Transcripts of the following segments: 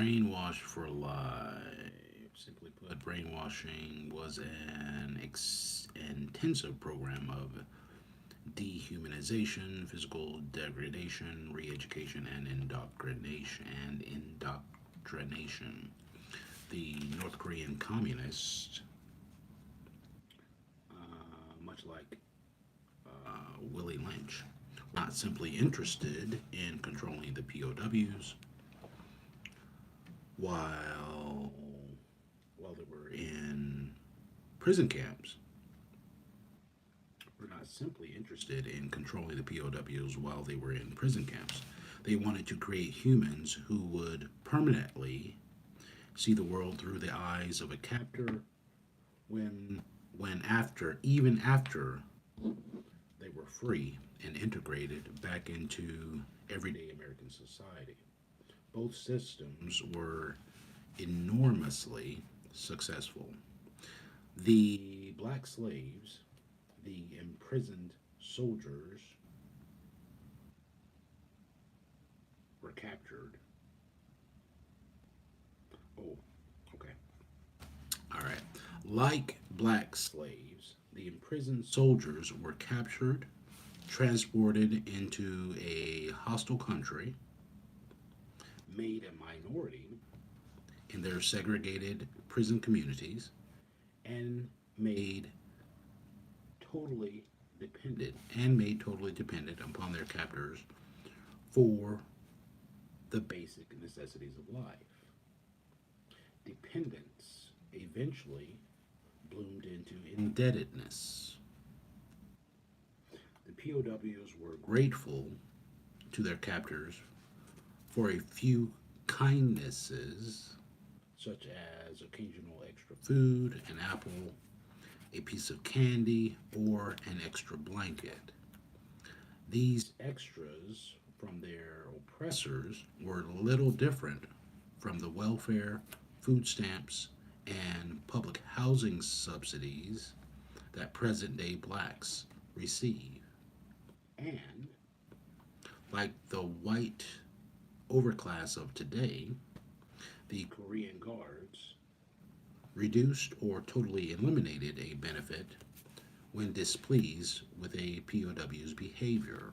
Brainwash for life. Simply put, brainwashing was an intensive program of dehumanization, physical degradation, re-education, and indoctrination. The North Korean communists, much like Willie Lynch, were not simply interested in controlling the POWs while they were in prison camps. Were not simply interested in controlling the POWs while they were in prison camps. They wanted to create humans who would permanently see the world through the eyes of a captor when even after they were free and integrated back into everyday American society. Both systems were enormously successful. The black slaves, the imprisoned soldiers, were captured. Oh, okay. All right. Like black slaves, the imprisoned soldiers were captured, transported into a hostile country, made a minority in their segregated prison communities, and made totally totally dependent upon their captors for the basic necessities of life. Dependence eventually bloomed into indebtedness. The POWs were grateful to their captors for a few kindnesses, such as occasional extra food, an apple, a piece of candy, or an extra blanket. These extras from their oppressors were little different from the welfare, food stamps, and public housing subsidies that present day blacks receive. And like the white overclass of today, the Korean Guards reduced or totally eliminated a benefit when displeased with a POW's behavior.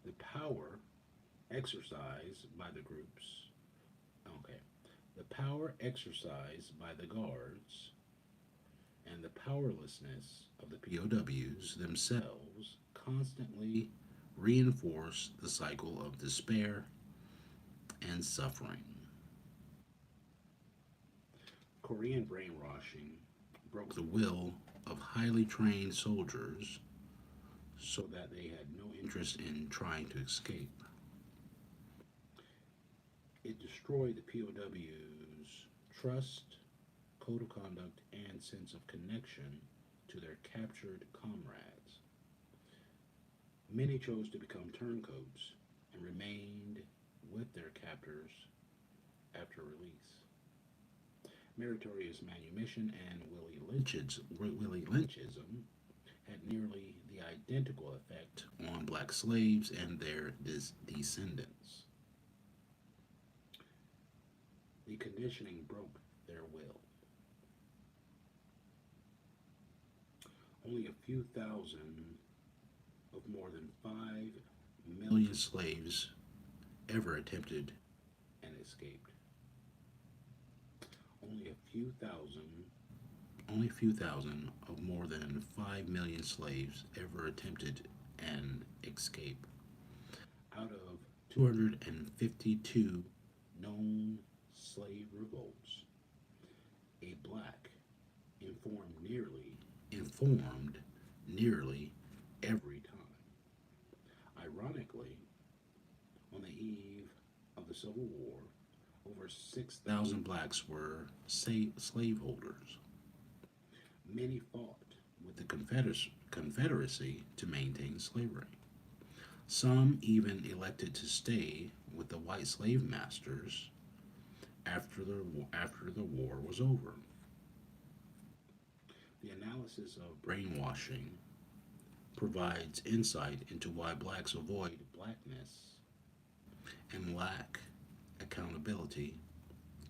The power exercised by the groups, okay, the power exercised by the guards and the powerlessness of the POWs themselves constantly reinforce the cycle of despair and suffering. Korean brainwashing broke the will of highly trained soldiers so that they had no interest in trying to escape. It destroyed the POW's trust, code of conduct, and sense of connection to their captured comrades. Many chose to become turncoats and remained with their captors after release. Meritorious manumission and Willie Lynchism had nearly the identical effect on black slaves and their descendants. The conditioning broke their will. Only a few thousand of more than 5 million slaves ever attempted and escaped. Only a few thousand, only a few thousand of more than 5 million slaves ever attempted an escape. Out of 252 known slave revolts, a black informed nearly informed nearly every time. Ironically, on the eve of the Civil War, over 6,000 blacks were slaveholders. Many fought with the Confederacy to maintain slavery. Some even elected to stay with the white slave masters after the war was over. The analysis of brainwashing provides insight into why blacks avoid blackness and lack accountability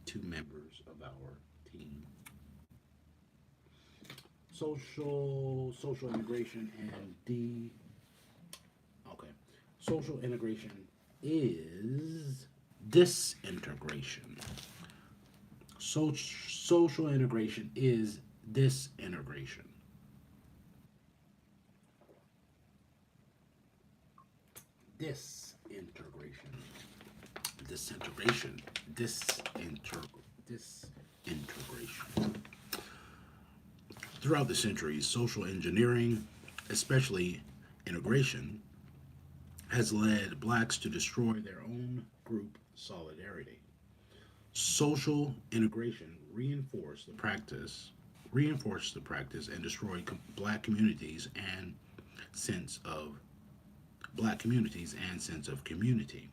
to members of our team. Social integration and okay. Social integration is disintegration. Social integration is disintegration. Disintegration. Disintegration. Disintegration. Throughout the centuries, social engineering, especially integration, has led blacks to destroy their own group solidarity. Social integration reinforced the practice and destroyed black communities and sense of sense of community.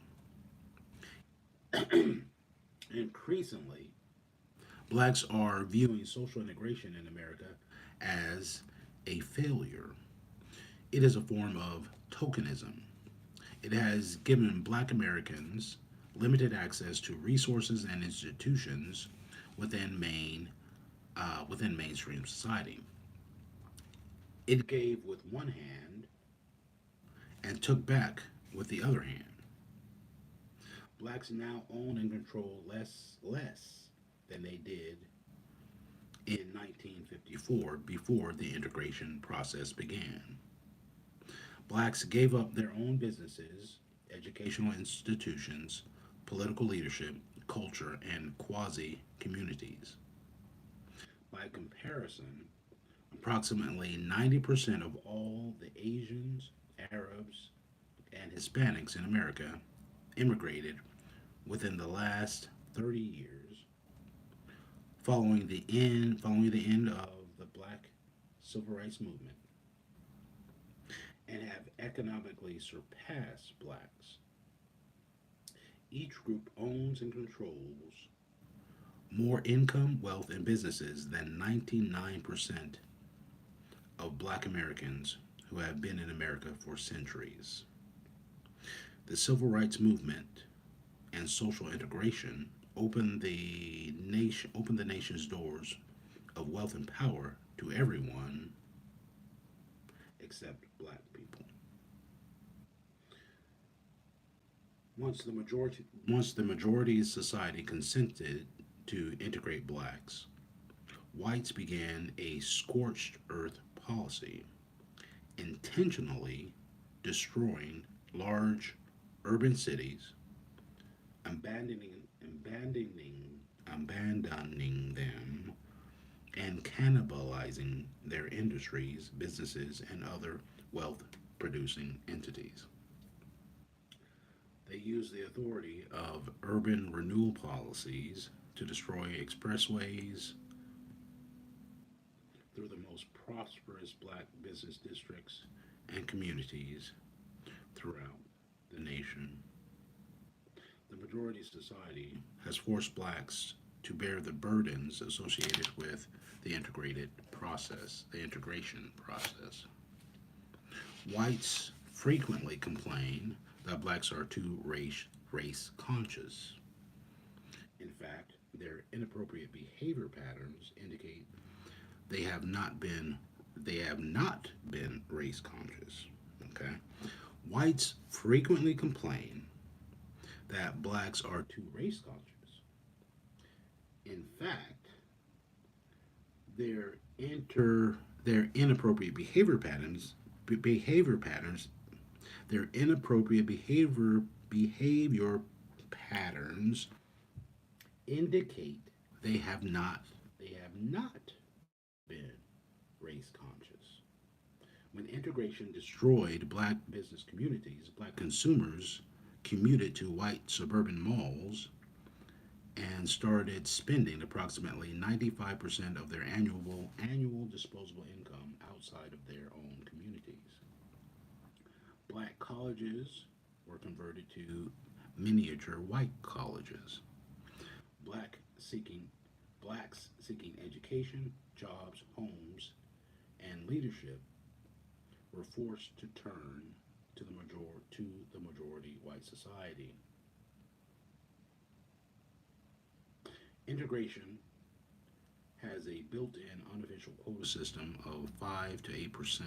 Increasingly, blacks are viewing social integration in America as a failure. It is a form of tokenism. It has given black Americans limited access to resources and institutions within within mainstream society. It gave with one hand and took back with the other hand. Blacks now own and control less than they did in 1954 before the integration process began. Blacks gave up their own businesses, educational institutions, political leadership, culture, and quasi communities. By comparison, approximately 90% of all the Asians, Arabs, and Hispanics in America immigrated within the last 30 years following the end of the black civil rights movement and have economically surpassed blacks. Each group owns and controls more income, wealth, and businesses than 99% of black Americans who have been in America for centuries. The civil rights movement and social integration opened the nation's doors of wealth and power to everyone except black people. Once the majority society consented to integrate blacks, whites began a scorched earth policy, intentionally destroying large urban cities, abandoning them, and cannibalizing their industries, businesses, and other wealth producing entities. They use the authority of urban renewal policies to destroy expressways through the most prosperous black business districts and communities throughout the nation. The majority society has forced blacks to bear the burdens associated with the integration process. Whites frequently complain that blacks are too race conscious. In fact, their inappropriate behavior patterns indicate they have not been they have not been race conscious. Okay? Whites frequently complain that blacks are too race conscious. In fact, their their inappropriate behavior patterns their inappropriate behavior patterns indicate they have not been race conscious. When integration destroyed black business communities, black consumers commuted to white suburban malls and started spending approximately 95% of their annual disposable income outside of their own communities. Black colleges were converted to miniature white colleges. Black seeking blacks seeking education, jobs, homes, and leadership were forced to turn to the majority white society. Integration has a built-in unofficial quota system of 5 to 8%,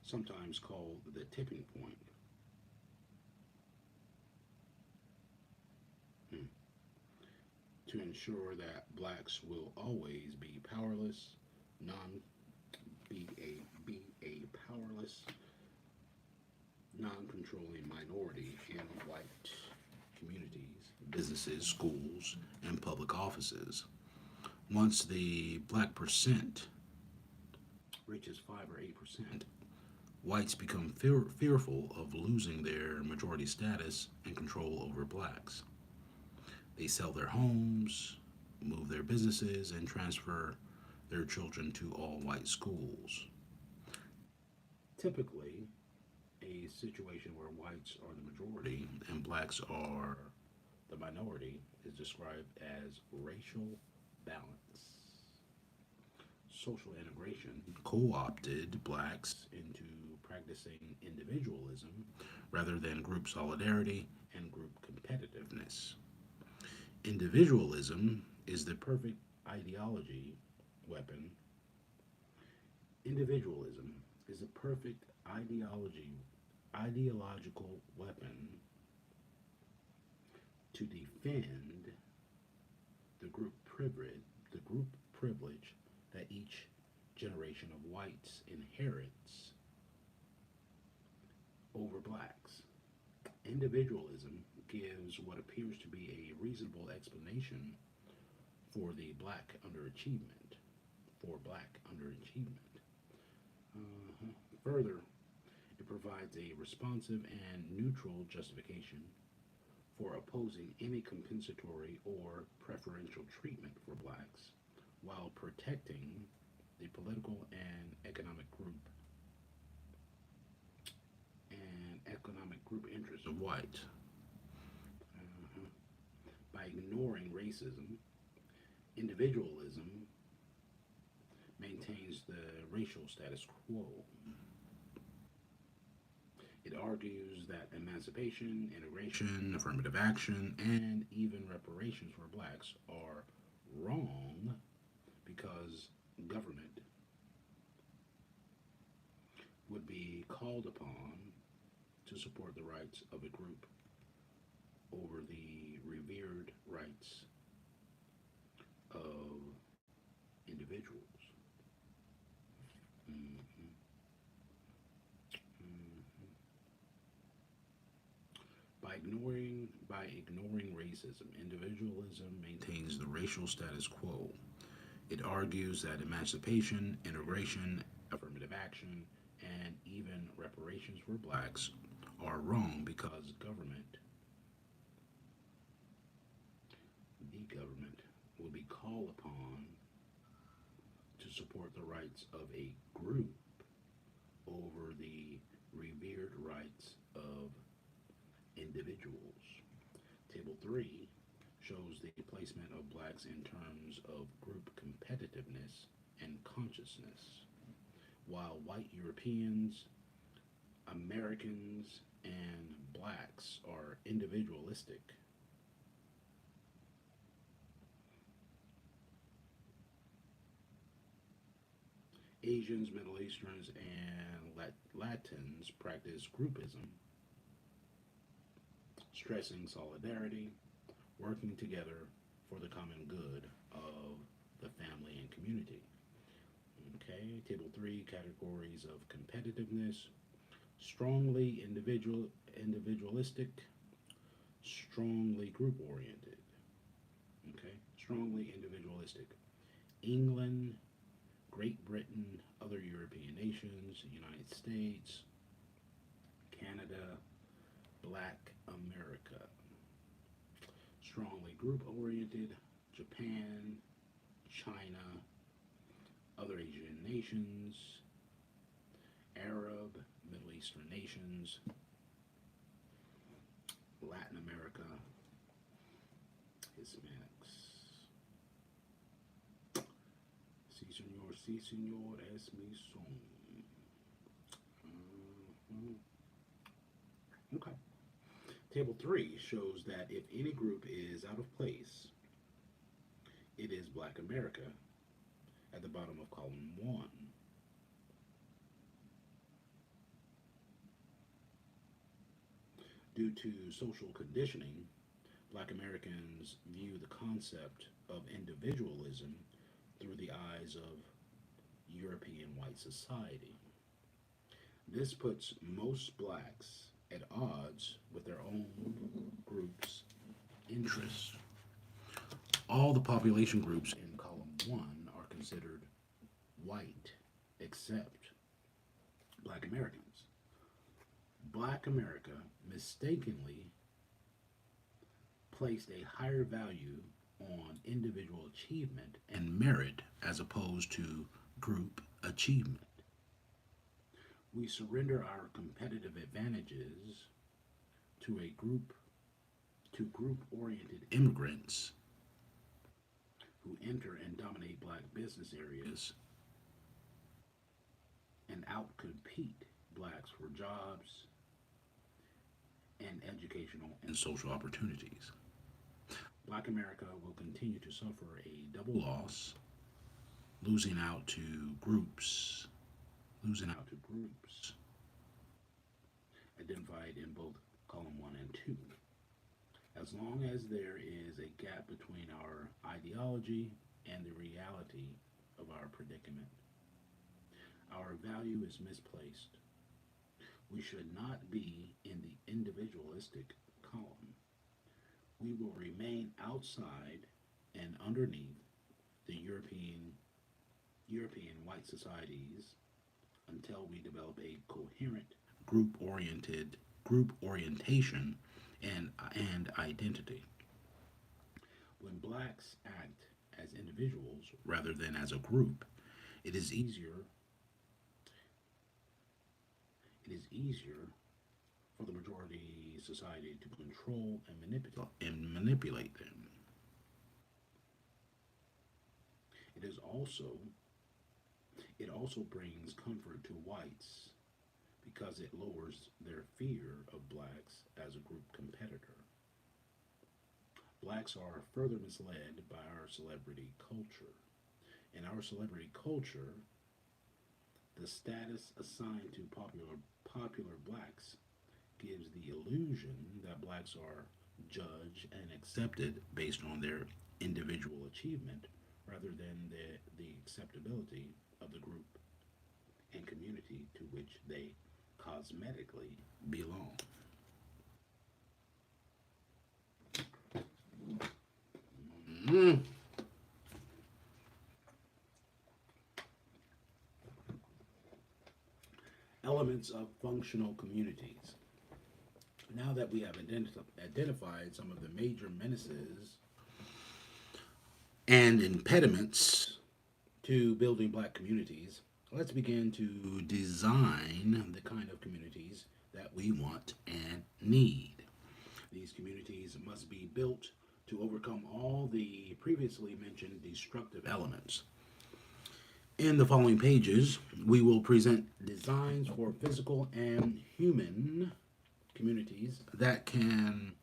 sometimes called the tipping point. Hmm. To ensure that blacks will always be powerless, non be a powerless, non-controlling minority in white communities, businesses, schools, and public offices. Once the black percent reaches 5 or 8%, whites become fearful of losing their majority status and control over blacks. They sell their homes, move their businesses, and transfer their children to all white schools. Typically, a situation where whites are the majority and blacks are the minority is described as racial balance. Social integration co opted blacks into practicing individualism rather than group solidarity and group competitiveness. Individualism is the perfect ideology weapon. Individualism is a perfect ideological weapon to defend the group privilege that each generation of whites inherits over blacks. Individualism gives what appears to be a reasonable explanation for the black underachievement, for black underachievement. Further, it provides a responsive and neutral justification for opposing any compensatory or preferential treatment for blacks while protecting the political and economic group interests of whites. Uh, by ignoring racism, individualism maintains the racial status quo. It argues that emancipation, integration, affirmative action, and even reparations for blacks are wrong because government would be called upon to support the rights of a group over the revered rights of individuals. Mhm. Mhm. By ignoring racism, individualism maintains the racial status quo. It argues that emancipation, integration, affirmative action, and even reparations for blacks are wrong because the government will be called upon to support the rights of a group over the revered rights of individuals. Table 3 shows the placement of blacks in terms of group competitiveness and consciousness. While white Europeans, Americans, and blacks are individualistic, Asians, Middle Easterns, and Latins practice groupism, stressing solidarity, working together for the common good of the family and community. Okay, table 3 categories of competitiveness: strongly individualistic, strongly group oriented. Okay, strongly individualistic. England, Great Britain, other European nations, United States, Canada, Black America. Strongly group oriented: Japan, China, other Asian nations, Arab, Middle Eastern nations, Latin America, Hispanics. Si, senor, es mi son. Mhm. Okay. Table 3 shows that if any group is out of place, it is Black America at the bottom of column 1. Due to social conditioning, Black Americans view the concept of individualism through the eyes of European white society. This puts most blacks at odds with their own group's interests. All the population groups in column 1 are considered white except Black Americans. Black America mistakenly placed a higher value on individual achievement and merit as opposed to group achievement. We surrender our competitive advantages to a group oriented immigrants who enter and dominate black business areas and outcompete blacks for jobs and educational and social opportunities. Black America will continue to suffer a double loss, losing out to groups, losing out to groups identified in both column 1 and 2. As long as there is a gap between our ideology and the reality of our predicament, our value is misplaced. We should not be in the individualistic column. We will remain outside and underneath the European white societies until we develop a coherent group orientation and identity. When blacks act as individuals rather than as a group, it is easier it is easier for the majority society to control and manipulate them. It is also it also brings comfort to whites because it lowers their fear of blacks as a group competitor. Blacks are further misled by our celebrity culture. In our celebrity culture, the status assigned to popular blacks gives the illusion that blacks are judged and accepted based on their individual achievement rather than the acceptability of the group and community to which they cosmetically belong. Mm. Elements of functional communities. Now that we have identified some of the major menaces and impediments to building black communities, let's begin to design the kind of communities that we want and need. These communities must be built to overcome all the previously mentioned destructive elements. In the following pages, we will present designs for physical and human communities that can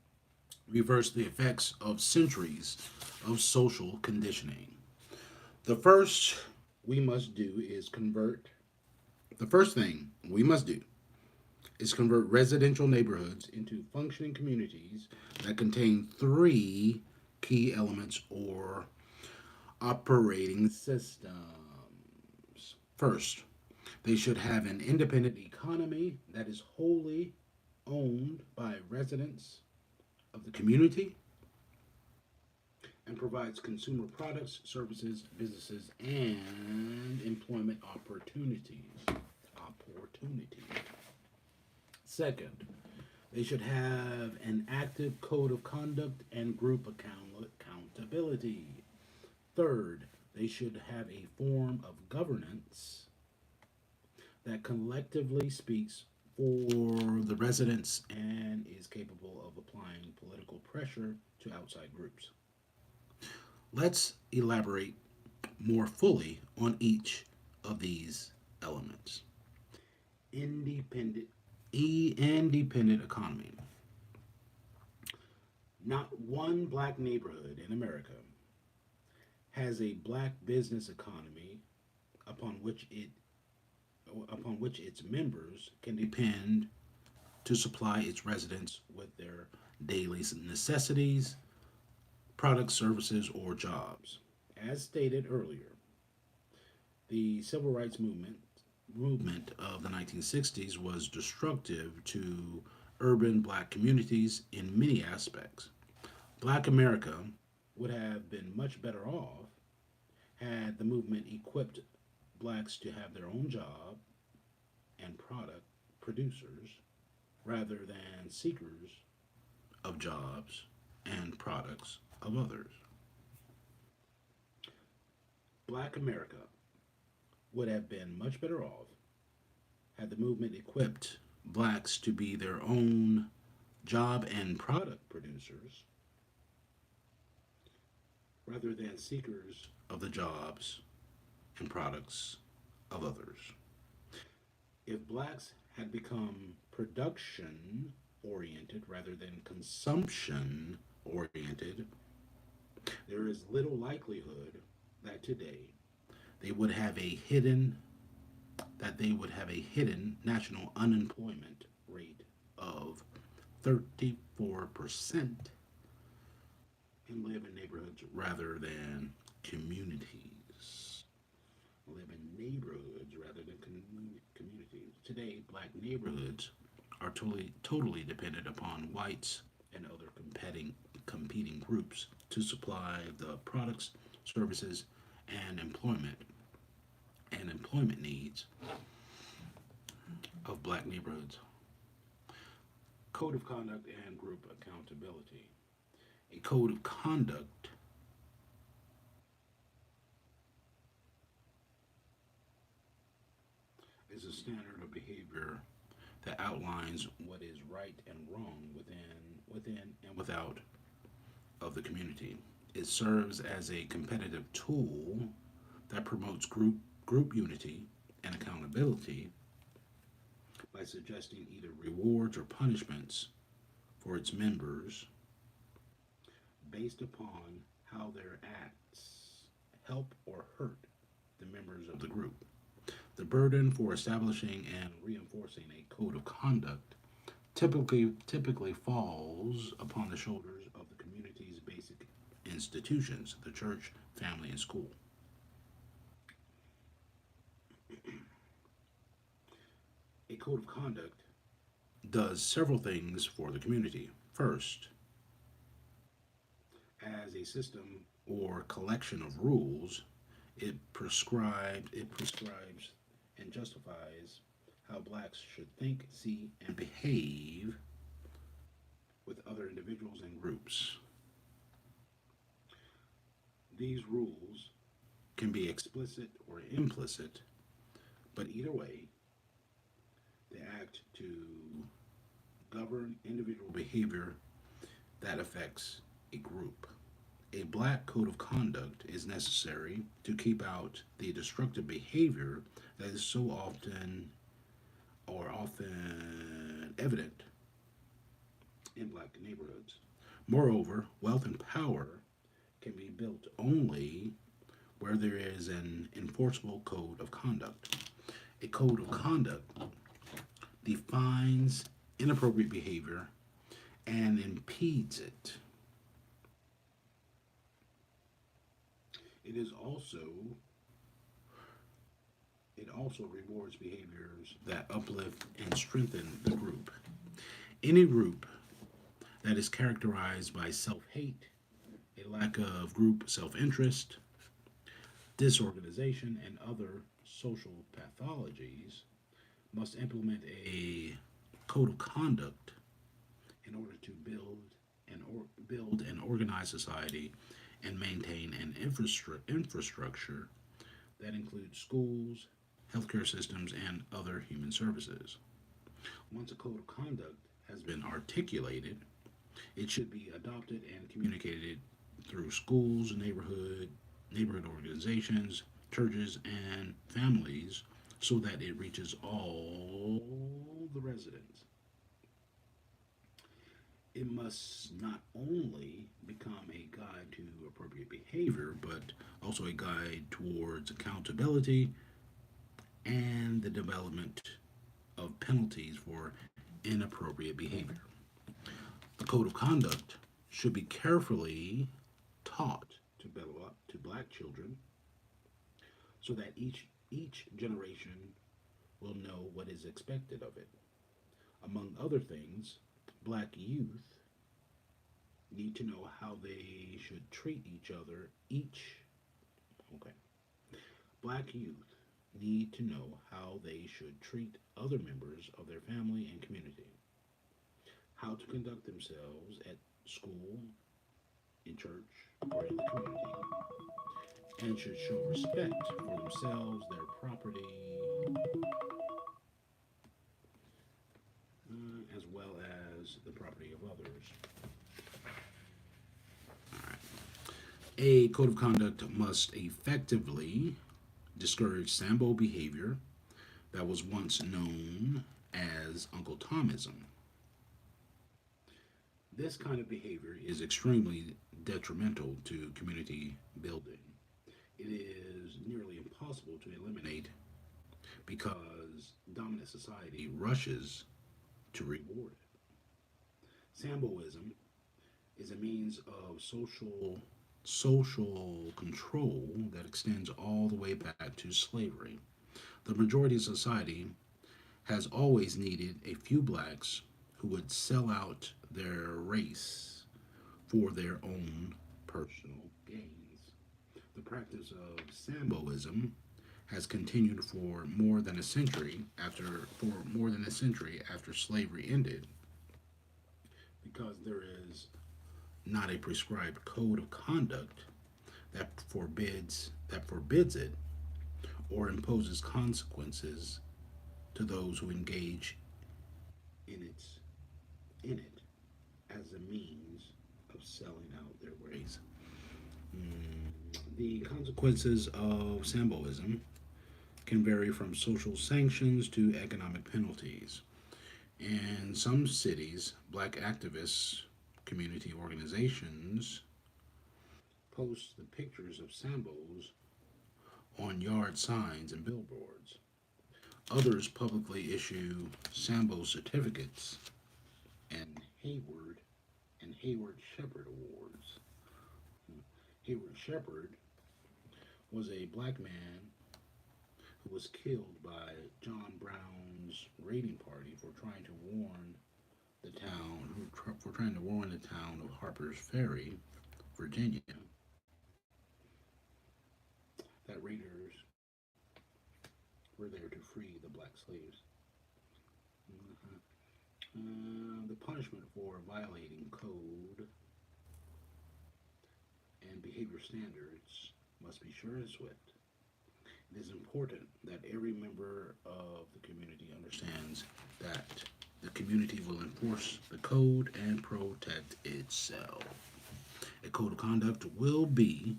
reverse the effects of centuries of social conditioning. The first we must do is convert, the first thing we must do is convert residential neighborhoods into functioning communities that contain three key elements or operating systems. First, they should have an independent economy that is wholly owned by residents of the community and provides consumer products, services, businesses, and employment opportunities. Second, they should have an active code of conduct and group accountability. Third, they should have a form of governance that collectively speaks for the residents and is capable of applying political pressure to outside groups. Let's elaborate more fully on each of these elements. Independent independent economy. Not one black neighborhood in America has a black business economy upon which it upon which its members can depend to supply its residents with their daily necessities, products, services, or jobs. As stated earlier, the civil rights movement of the 1960s was destructive to urban black communities in many aspects. Black America would have been much better off had the movement equipped blacks to have their own job and product producers rather than seekers of jobs and products of others. Black America would have been much better off had the movement equipped blacks to be their own job and product producers rather than seekers of the jobs and products of others. If blacks had become production oriented rather than consumption oriented, there is little likelihood that today they would have a hidden they would have a hidden national unemployment rate of 34% and live in neighborhoods rather than communities. Live in neighborhoods rather than communities. Today, black neighborhoods are totally dependent upon whites and other competing groups to supply the products, services, and employment needs of black neighborhoods. Code of conduct and group accountability. A code of conduct is a standard of behavior that outlines what is right and wrong within and without of the community. It serves as a competitive tool that promotes group unity and accountability by suggesting either rewards or punishments for its members based upon how their acts help or hurt the members of the group. The burden for establishing and reinforcing a code of conduct typically falls upon the shoulders of the community's basic institutions, the church, family, and school. A code of conduct does several things for the community. First, as a system or collection of rules, it prescribes and justifies how blacks should think, see, and behave with other individuals and groups. These rules can be explicit or implicit, but either way, they act to govern individual behavior that affects a group. A black code of conduct is necessary to keep out the destructive behavior that is so often evident in black neighborhoods. Moreover, wealth and power can be built only where there is an enforceable code of conduct. A code of conduct defines inappropriate behavior and impedes it. It is also it also rewards behaviors that uplift and strengthen the group. Any group that is characterized by self-hate, a lack of group self-interest, disorganization, and other social pathologies must implement a code of conduct in order to build an organized society and maintain an infrastructure that includes schools, healthcare systems, and other human services. Once a code of conduct has been articulated, it should be adopted and communicated through schools, neighborhood organizations, churches, and families so that it reaches all the residents. It must not only become a guide to appropriate behavior, but also a guide towards accountability and the development of penalties for inappropriate behavior. The code of conduct should be carefully taught to black children so that each generation will know what is expected of it. Among other things, black youth need to know how they should treat each other. Okay. Black youth need to know how they should treat other members of their family and community, how to conduct themselves at school, in church, or in the community, and should show respect for themselves, their property, as well as the property of others. A code of conduct must effectively discourage Sambo behavior that was once known as Uncle Tomism. This kind of behavior is extremely detrimental to community building. It is nearly impossible to eliminate because dominant society rushes to reward it. Samboism is a means of social control that extends all the way back to slavery. The majority of society has always needed a few blacks who would sell out their race for their own personal gains. The practice of Samboism has continued for more than a century after slavery ended because there is not a prescribed code of conduct that forbids it or imposes consequences to those who engage in it as a means of selling out their race. The consequences of Samboism can vary from social sanctions to economic penalties. In some cities, black activists, community organizations post the pictures of Sambos on yard signs and billboards. Others publicly issue Sambo certificates and Hayward Shepherd Awards. Hayward Shepherd was a black man who was killed by John Brown's raiding party for trying to warn the town of Harper's Ferry, Virginia, that raiders were there to free the black slaves. The punishment for violating code and behavior standards must be sure and swift. It is important that every member of the community understands that the community will enforce the code and protect itself. A code of conduct will be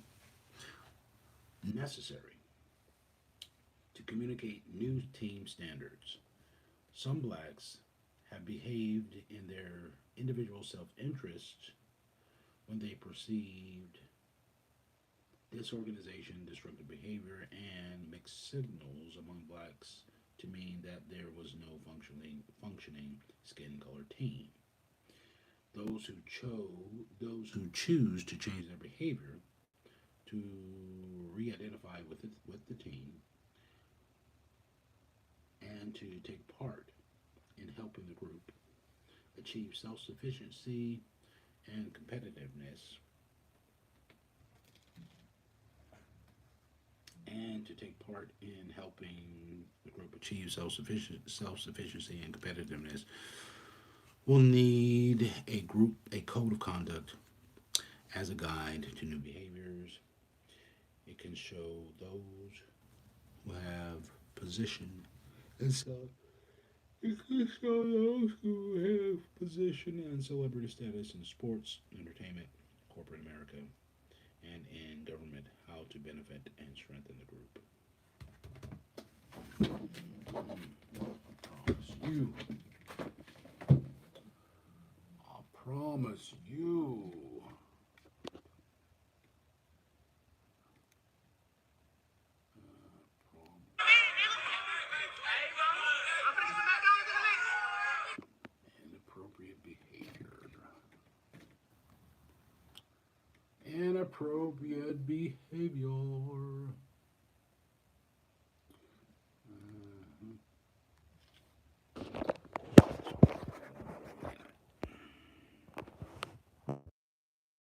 necessary to communicate new team standards. Some blacks have behaved in their individual self interest when they perceived disorganization, disruptive behavior, and mixed signals among blacks to mean that there was no functioning skin color team. Those who choose to change their behavior to re-identify with the team and to take part in helping the group achieve self-sufficiency and competitiveness and to take part in helping the group achieve self-sufficiency and competitiveness will need a code of conduct as a guide to new behaviors. It can show those who have position and so it can show those who have position and celebrity status in sports, entertainment, corporate America, and in government how to benefit and strengthen the group. I promise inappropriate behavior.